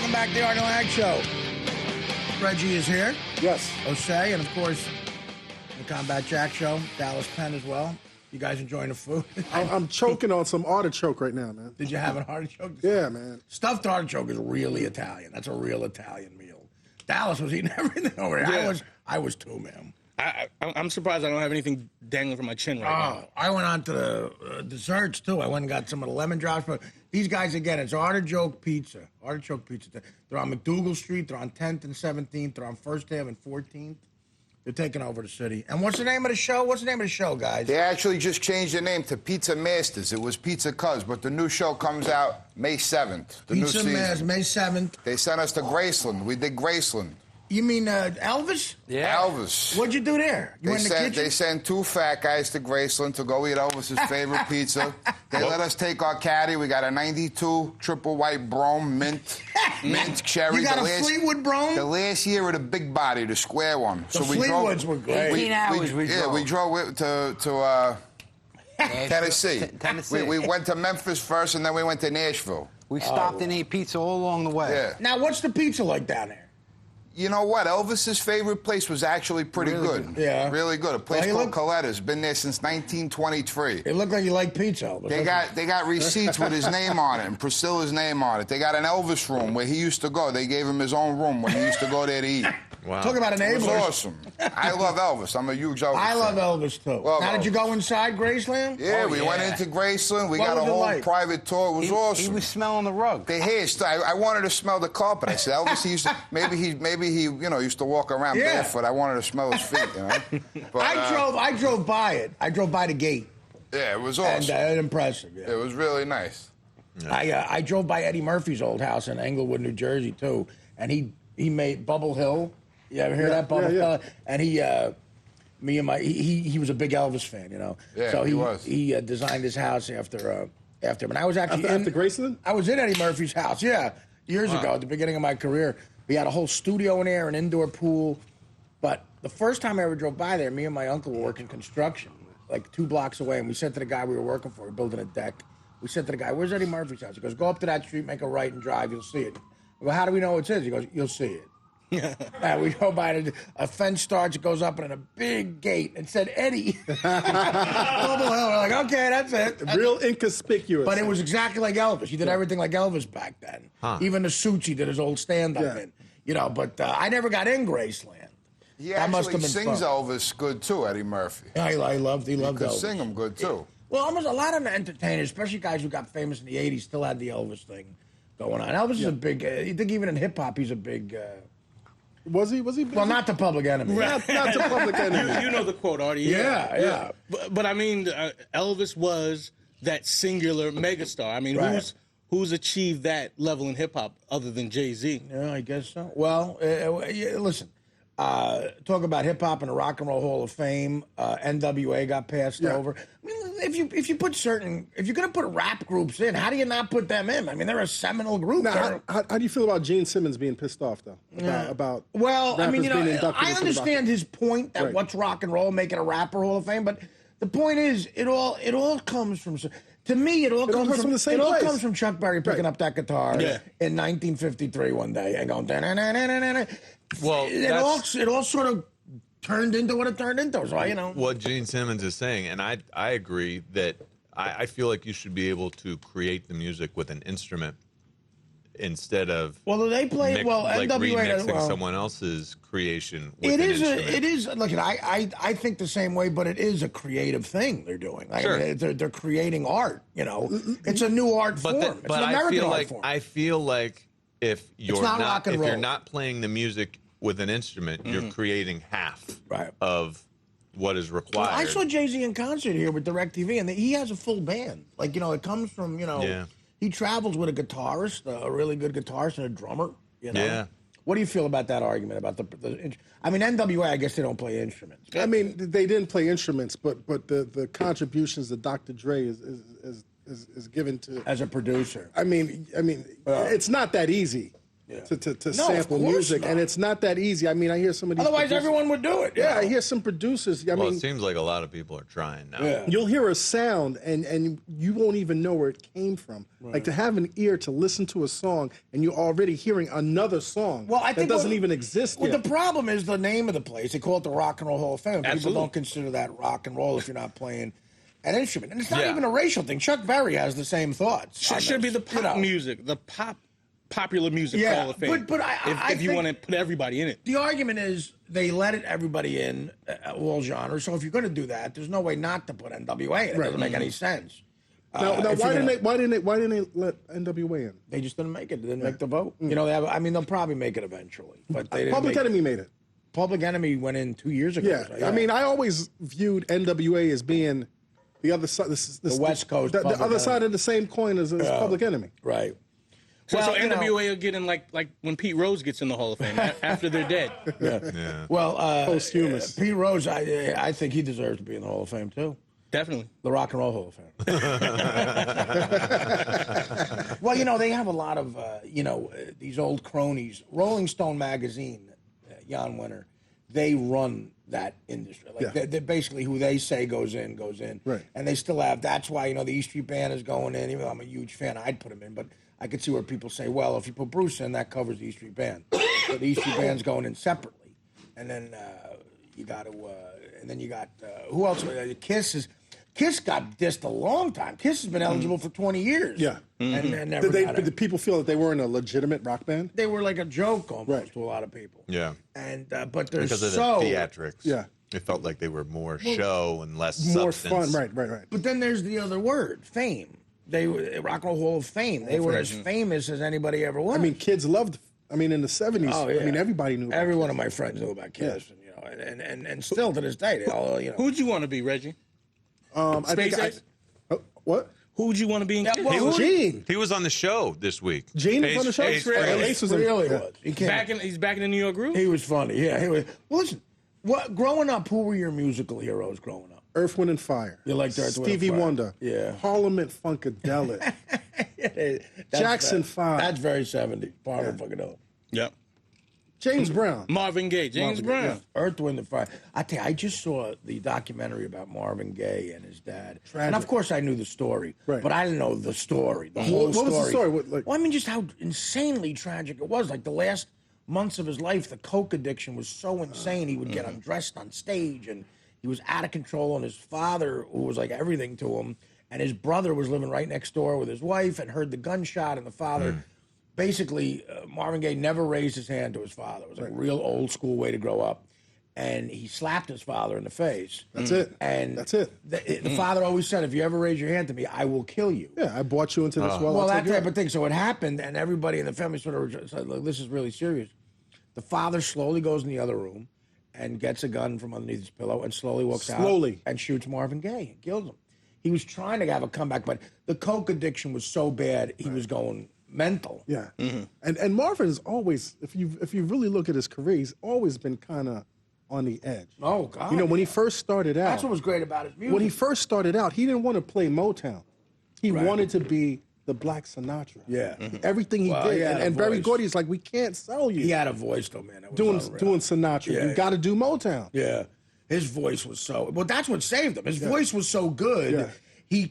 Welcome back to the Artie Lange Show. Reggie is here. Yes. Osse, and of course, the Combat Jack Show. Dallas Penn as well. You guys enjoying the food? I'm choking on some artichoke right now, man. Did you have an artichoke? Yeah, man. Stuffed artichoke is really Italian. That's a real Italian meal. Dallas was eating everything over there. Yeah. I was too, man. I'm surprised I don't have anything dangling from my chin right now. I went on to the desserts, too. I went and got some of the lemon drops. But these guys, again, it's artichoke pizza. Artichoke pizza. They're on McDougal Street. They're on 10th and 17th. They're on 1st Ave and 14th. They're taking over the city. And what's the name of the show? What's the name of the show, guys? They actually just changed the name to Pizza Masters. It was Pizza Cuz, but the new show comes out May 7th. The Pizza new season. Masters, May 7th. They sent us to Graceland. We did Graceland. You mean Elvis? Yeah. Elvis. What'd you do there? You went in the kitchen? They sent two fat guys to Graceland to go eat Elvis's favorite pizza. They let us take our caddy. We got a 92 triple white Brome mint cherry. You got a Fleetwood Brome? The last year of the big body, the square one. The Fleetwoods were great. 18 hours we drove. Yeah, we drove to Tennessee. We went to Memphis first, and then we went to Nashville. We stopped and ate pizza all along the way. Yeah. Now, what's the pizza like down there? You know what? Elvis's favorite place was actually pretty good. Yeah. Really good. A place called Coletta's. Been there since 1923. It looked like you like pizza, Elvis. They got receipts with his name on it and Priscilla's name on it. They got an Elvis room where he used to go. They gave him his own room when he used to go there to eat. Wow. Talk about It was enablers. awesome. I love Elvis. I'm a huge Elvis I fan. love Elvis, too. Love now, did you Elvis. go inside Graceland? Yeah, we went into Graceland. We What got a was it whole like? private tour. It was awesome. He was smelling the rug. I wanted to smell the carpet. I said, Elvis, he used to, maybe he used to walk around barefoot. I wanted to smell his feet, you know. But, I drove by it. I drove by the gate. Yeah, it was awesome. And impressive. Yeah. It was really nice. Yeah. I drove by Eddie Murphy's old house in Englewood, New Jersey, too. And he made Bubble Hill. You ever hear that, Bubble Hill? And he was a big Elvis fan, you know. Yeah, so he was. He designed his house after him. And I was actually After Graceland? I was in Eddie Murphy's house, years ago, at the beginning of my career. We had a whole studio in there, an indoor pool. But the first time I ever drove by there, me and my uncle were working construction, like 2 blocks away. And we said to the guy we were working for, we were building a deck. We said to the guy, "Where's Eddie Murphy's house?" He goes, "Go up to that street, make a right and drive. You'll see it." I go, "How do we know it's his?" He goes, "You'll see it." And we go by, a fence starts, it goes up, and a big gate. It said Eddie. Bubble Hill. We're like, okay, that's it. Real inconspicuous. But it was exactly like Elvis. He did everything like Elvis back then. Even the suits he did his old stand-up in. You know, but I never got in Graceland. He That must actually have been sings fun. Loved good too, Eddie Murphy. Yeah, he loved He could Elvis. sing him good too. Well, almost a lot of the entertainers, especially guys who got famous in the 80s, still had the Elvis thing going on. Elvis is a big, you think even in hip-hop he's a big... Was he? Well, not the Public Enemy. Not the Public Enemy. You know the quote, Artie. Yeah. But I mean, Elvis was that singular megastar. I mean, who's achieved that level in hip hop other than Jay-Z? Yeah, I guess so. Well, listen, talk about hip hop and the Rock and Roll Hall of Fame. NWA got passed over. I mean, if you put if you're gonna put rap groups in, how do you not put them in? I mean, they're a seminal group. Now, how do you feel about Gene Simmons being pissed off though? About well, I mean, rappers being inducted I into the understand Rock- his point that what's rock and roll, making a rapper Hall of Fame, but the point is, it all comes from. To me, it all comes from the same It all place. comes from Chuck Berry picking up that guitar Yeah. in 1953 one day and going. Da-na-na-na-na-na. Well, it all sort of turned into what it turned into. So you know what Gene Simmons is saying, and I agree that I feel like you should be able to create the music with an instrument instead of they play like NWA remixing someone else's creation with it is look, I think the same way, but it is a creative thing they're doing. Sure. I mean, they're creating art, you know. It's a new art form. It's an American art form. I feel like if you're not rock and roll. you're not playing the music with an instrument, you're creating half of what is required. Well, I saw Jay-Z in concert here with DirecTV, and he has a full band. Like, you know, it comes from, you know, he travels with a guitarist, a really good guitarist, and a drummer, you know. Yeah. What do you feel about that argument about I mean, NWA, I guess they don't play instruments. I mean, they didn't play instruments, but the contributions that Dr. Dre is given to As a producer. I mean, it's not that easy. to No, sample of course music, not. and it's not that easy. I mean, I hear some of these. Otherwise, producers- everyone would do it. Yeah, I hear some producers. I Well, mean, it seems like a lot of people are trying now. Yeah. you'll hear a sound and you won't even know where it came from. Like to have an ear to listen to a song and you're already hearing another song Well, I think that doesn't what- even exist Well, yet. the problem is the name of the place. They call it the Rock and Roll Hall of Fame. People Absolutely. don't consider that rock and roll if you're not playing an instrument. And it's not Yeah. even a racial thing. Chuck Berry has the same thoughts. on Should be this, the pop music, the popular music Yeah, Hall of Fame. but I if you think- want to put everybody in it. The argument is they let everybody in, all genres. So if you're going to do that, there's no way not to put NWA in. It doesn't make any sense. Now, if why you're didn't gonna- why didn't they let NWA in? They just didn't make it. They didn't make the vote. You know, I mean, they'll probably make it eventually. But they didn't Public make Enemy made it. Public Enemy went in 2 years ago. Yeah. so, I mean, I always viewed NWA as being the other side. The West Coast the Public other Enemy. side of the same coin as Public Enemy. right. So you know- NWA will get in like when Pete Rose gets in the Hall of Fame after they're dead. Yeah. Well, Posthumous. Pete Rose, I think he deserves to be in the Hall of Fame too. Definitely. The Rock and Roll Hall of Fame. Well, you know, they have a lot of, these old cronies. Rolling Stone magazine, Jan Winter, they run that industry. Like they're basically who they say goes in, goes in. Right. And they still have, that's why, the E Street Band is going in. Even though I'm a huge fan, I'd put them in. But I could see where people say, well, if you put Bruce in, that covers the E Street Band. So the E Street Band's going in separately. And then you got who else? Kiss got dissed a long time. Kiss has been eligible for 20 years. Yeah. And never got Did it. people feel that they weren't a legitimate rock band? They were like a joke almost Right. to a lot of people. Yeah. And but they're Because of so the theatrics. Yeah. It felt like they were more show and less More substance. fun. Right. But then there's the other word, fame. They were Rock and Roll Hall of Fame. They were as famous as anybody ever was. I mean, kids loved. I mean, in the '70s, oh, yeah. I mean, everybody knew. Every one of my friends knew about Kiss, and still to this day, they all Who'd you want to be, Reggie? I think SpaceX? what? Who'd you want to be in Yeah, Kiss? well, Gene. He was on the show this week. Gene was on the show. Ace Ace was in- really yeah. was. He came- He's back in the New York Groove? He was funny. Yeah, he was. Well, listen, growing up, who were your musical heroes growing up? Earth, Wind, and Fire. You liked Earth, Wind, and Stevie Fire. Wonder. Yeah. Parliament Funkadelic. Jackson 5. That's very 70s. Parliament fucking up. Yep. James Brown. Marvin Gaye, James Marvin Brown. Gaye, Earth, Wind, and Fire. I tell you, I just saw the documentary about Marvin Gaye and his dad. And of course, I knew the story, Right. but I didn't know the story, the whole What story. was the story? Well, I mean, just how insanely tragic it was. Like the last months of his life, the coke addiction was so insane. He would get undressed on stage, and he was out of control. And his father, who was like everything to him, and his brother was living right next door with his wife and heard the gunshot, and the father. Basically, Marvin Gaye never raised his hand to his father. It was like a real old school way to grow up. And he slapped his father in the face. That's it. And That's it. The father always said, if you ever raise your hand to me, I will kill you. Yeah, I brought you into this world. Well, I'll that take you type out. of thing. So it happened, and everybody in the family sort of said, look, this is really serious. The father slowly goes in the other room and gets a gun from underneath his pillow and slowly walks out and shoots Marvin Gaye and kills him. He was trying to have a comeback, but the coke addiction was so bad, he was going mental. Yeah, and Marvin's always, if you really look at his career, he's always been kind of on the edge. Oh, God. You know, when he first started out, That's what was great about his music. when he first started out, he didn't want to play Motown. He wanted to be the Black Sinatra. Yeah. Everything he Well, did, he had a and Berry voice. Gordy's like, we can't sell you He had a voice, though, man. That was doing unreal. Sinatra. Yeah. You got to do Motown. Yeah. His voice was so... Well, that's what saved him. His voice was so good, Yeah. he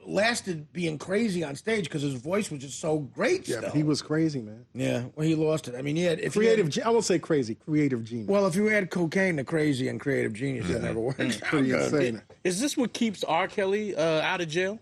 lasted being crazy on stage because his voice was just so great Yeah, still. he was crazy, man. Yeah, well, he lost it. I mean, he had... If I won't say crazy, creative genius. Well, if you had cocaine, the crazy and creative genius, that never works out Pretty good. insane. Is this what keeps R. Kelly out of jail?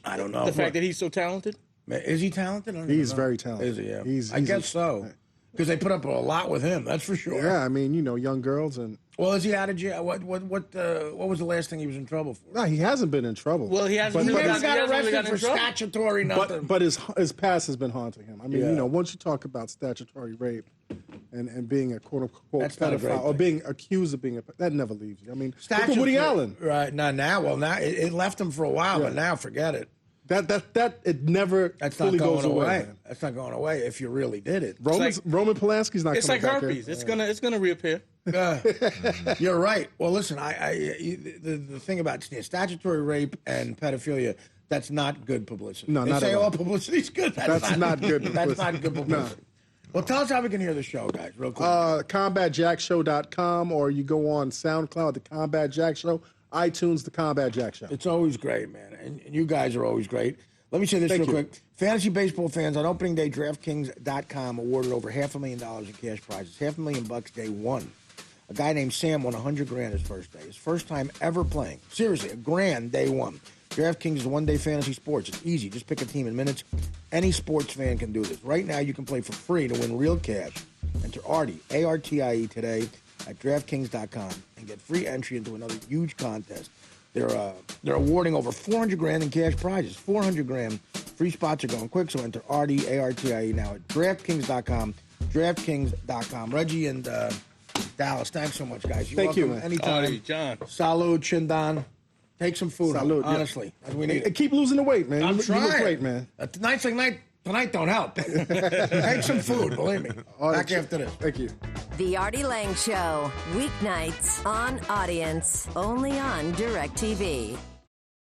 I don't know. The fact that he's so talented? Is he talented? I don't He's know. very talented. Is he? Yeah. He's I guess so. Because they put up a lot with him, that's for sure. Yeah, I mean, you know, young girls and... Well, is he out of jail? What was the last thing he was in trouble for? No, he hasn't been in trouble. Well, he hasn't He really never got he hasn't really arrested gotten for in trouble. statutory nothing. But his past has been haunting him. I mean, Yeah. you know, once you talk about statutory rape and being a quote unquote That's not a great pedophile or thing. being accused of being that never leaves you. I mean, look at Woody Allen. Right, now it left him for a while, but now forget it. That it never That's not fully going goes away. man. That's not going away if you really did it. Roman Polanski's not It's coming like back herpes. here. It's gonna reappear. You're right. Well, listen, the thing about statutory rape and pedophilia, That's not good publicity. No, they not say at all. all publicity is good. That's not good That's not publicity. good publicity. Well, tell us how we can hear the show, guys, real quick. CombatJackShow.com, or you go on SoundCloud, The Combat Jack Show, iTunes, The Combat Jack Show. It's always great, man. And you guys are always great. Let me say this Thank real you. quick. Fantasy baseball fans, on opening day, DraftKings.com awarded over $500,000 in cash prizes. $500,000 day one. A guy named Sam won $100,000 his first day. His first time ever playing. Seriously, $1,000 day one. DraftKings is one-day fantasy sports. It's easy. Just pick a team in minutes. Any sports fan can do this. Right now, you can play for free to win real cash. Enter Artie, A-R-T-I-E, today at DraftKings.com and get free entry into another huge contest. They're awarding over $400,000 in cash prizes. $400,000. Free spots are going quick, so enter Artie, A-R-T-I-E, now at DraftKings.com. DraftKings.com. Reggie and Dallas, thanks so much, guys. You're Thank you, welcome man. anytime. Artie, John. Salud, Chindan. Take some food, Salud, yeah. honestly. As we need And it. keep losing the weight, man. I'm You trying. look great, man. Nights like tonight don't help. Take some food, believe me. Back after this. Thank you. The Artie Lange Show, weeknights on Audience, only on DirecTV.